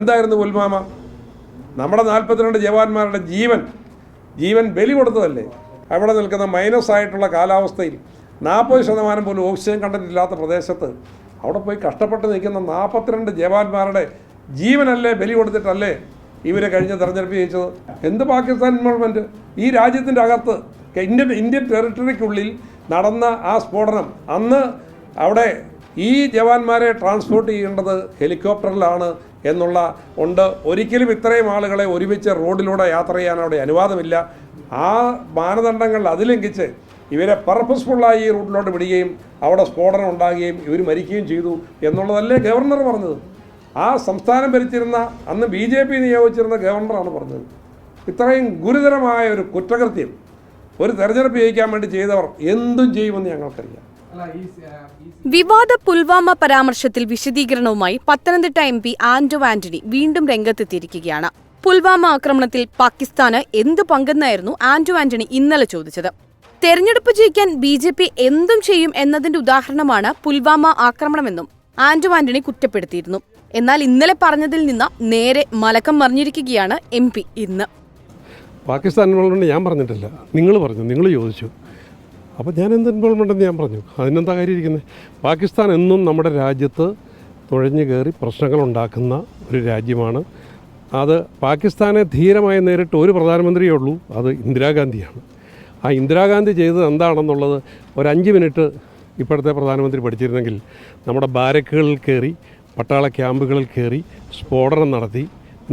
എന്തായിരുന്നു പുൽവാമ? നമ്മുടെ 42 ജവാന്മാരുടെ ജീവൻ ബലി കൊടുത്തതല്ലേ? അവിടെ നിൽക്കുന്ന മൈനസ് ആയിട്ടുള്ള കാലാവസ്ഥയിൽ 40% പോലും ഓക്സിജൻ കണ്ടന്റ് ഇല്ലാത്ത പ്രദേശത്ത് അവിടെ പോയി കഷ്ടപ്പെട്ട് നിൽക്കുന്ന 42 ജവാന്മാരുടെ ജീവനല്ലേ ബലി കൊടുത്തിട്ടല്ലേ ഇവരെ കഴിഞ്ഞ തെരഞ്ഞെടുപ്പ് ജയിച്ചത്? എന്ത് പാകിസ്ഥാൻ ഇൻവോൾവ്മെൻറ്റ്? ഈ രാജ്യത്തിൻ്റെ അകത്ത് ഇന്ത്യൻ ടെറിട്ടറിക്കുള്ളിൽ നടന്ന ആ സ്ഫോടനം, അന്ന് അവിടെ ഈ ജവാന്മാരെ ട്രാൻസ്പോർട്ട് ചെയ്യേണ്ടത് ഹെലികോപ്റ്ററിലാണ് എന്നുള്ള ഉണ്ട്. ഒരിക്കലും ഇത്രയും ആളുകളെ ഒരുമിച്ച് റോഡിലൂടെ യാത്ര ചെയ്യാൻ അവിടെ അനുവാദമില്ല. ആ മാനദണ്ഡങ്ങൾ അതിലംഘിച്ച് ഇവരെ പർപ്പസ്ഫുള്ളായി ഈ റൂട്ടിലോട്ട് വിടുകയും അവിടെ സ്ഫോടനം ഉണ്ടാകുകയും ഇവർ മരിക്കുകയും ചെയ്തു എന്നുള്ളതല്ലേ ഗവർണർ പറഞ്ഞത്? ആ സംസ്ഥാനം ഭരിച്ചിരുന്ന അന്ന് BJP നിയോഗിച്ചിരുന്ന ഗവർണറാണ് പറഞ്ഞത്. ഇത്രയും ഗുരുതരമായ ഒരു കുറ്റകൃത്യം ഒരു തെരഞ്ഞെടുപ്പ് ജയിക്കാൻ വേണ്ടി ചെയ്തവർ എന്തും ചെയ്യുമെന്ന് ഞങ്ങൾക്കറിയാം. വിവാദ പുൽവാമ പരാമർശത്തിൽ വിശദീകരണവുമായി പത്തനംതിട്ട MP ആന്റോ ആന്റണി വീണ്ടും രംഗത്തെത്തിയിരിക്കുകയാണ്. പുൽവാമ ആക്രമണത്തിൽ പാകിസ്ഥാന് എന്ത് പങ്കെന്നായിരുന്നു ആന്റോ ആന്റണി ഇന്നലെ ചോദിച്ചത്. തെരഞ്ഞെടുപ്പ് ജയിക്കാൻ BJP എന്തും ചെയ്യും എന്നതിന്റെ ഉദാഹരണമാണ് പുൽവാമ ആക്രമണമെന്നും ആന്റോ ആന്റണി കുറ്റപ്പെടുത്തിയിരുന്നു. എന്നാൽ ഇന്നലെ പറഞ്ഞതിൽ നിന്ന് നേരെ മലക്കം മറിഞ്ഞിരിക്കുകയാണ് MP ഇന്ന്. പാകിസ്ഥാൻ ഇൻവോൾവ്മെൻറ്റ് ഞാൻ പറഞ്ഞിട്ടില്ല, നിങ്ങൾ പറഞ്ഞു, നിങ്ങൾ ചോദിച്ചു. അപ്പോൾ ഞാൻ എന്ത് ഇൻവോൾവ്മെൻ്റ് എന്ന് ഞാൻ പറഞ്ഞു. അതിനെന്താ കാര്യം ഇരിക്കുന്നത്? പാകിസ്ഥാൻ എന്നും നമ്മുടെ രാജ്യത്ത് തുഴഞ്ഞു കയറി പ്രശ്നങ്ങളുണ്ടാക്കുന്ന ഒരു രാജ്യമാണ്. അത് പാകിസ്ഥാനെ ധീരമായി നേരിട്ട് ഒരു പ്രധാനമന്ത്രിയേ ഉള്ളൂ, അത് ഇന്ദിരാഗാന്ധിയാണ്. ആ ഇന്ദിരാഗാന്ധി ചെയ്തത് എന്താണെന്നുള്ളത് ഒരു 5 മിനിറ്റ് ഇപ്പോഴത്തെ പ്രധാനമന്ത്രി പഠിച്ചിരുന്നെങ്കിൽ നമ്മുടെ ബാരക്കുകളിൽ കയറി, പട്ടാള ക്യാമ്പുകളിൽ കയറി സ്ഫോടനം നടത്തി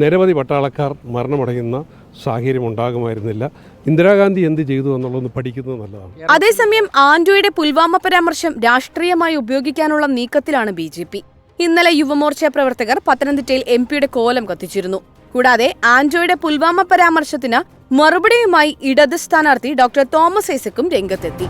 നിരവധി പട്ടാളക്കാർ മരണമടയുന്ന സാഹചര്യം ഉണ്ടാകുമായിരുന്നില്ല. ഇന്ദിരാഗാന്ധി എന്ത് ചെയ്തു എന്നുള്ളത് പഠിക്കുന്നത് നല്ലതാണ്. അതേസമയം ആന്റോയുടെ പുൽവാമ പരാമർശം രാഷ്ട്രീയമായി ഉപയോഗിക്കാനുള്ള നീക്കത്തിലാണ് BJP. ഇന്നലെ യുവമോർച്ച പ്രവർത്തകർ പത്തനംതിട്ടയിൽ MPയുടെ കോലം കത്തിച്ചിരുന്നു. കൂടാതെ ആന്റോയുടെ പുൽവാമ പരാമർശത്തിന് മറുപടിയുമായി ഇടത് സ്ഥാനാർത്ഥി ഡോക്ടർ തോമസ് ഐസക്കും രംഗത്തെത്തി.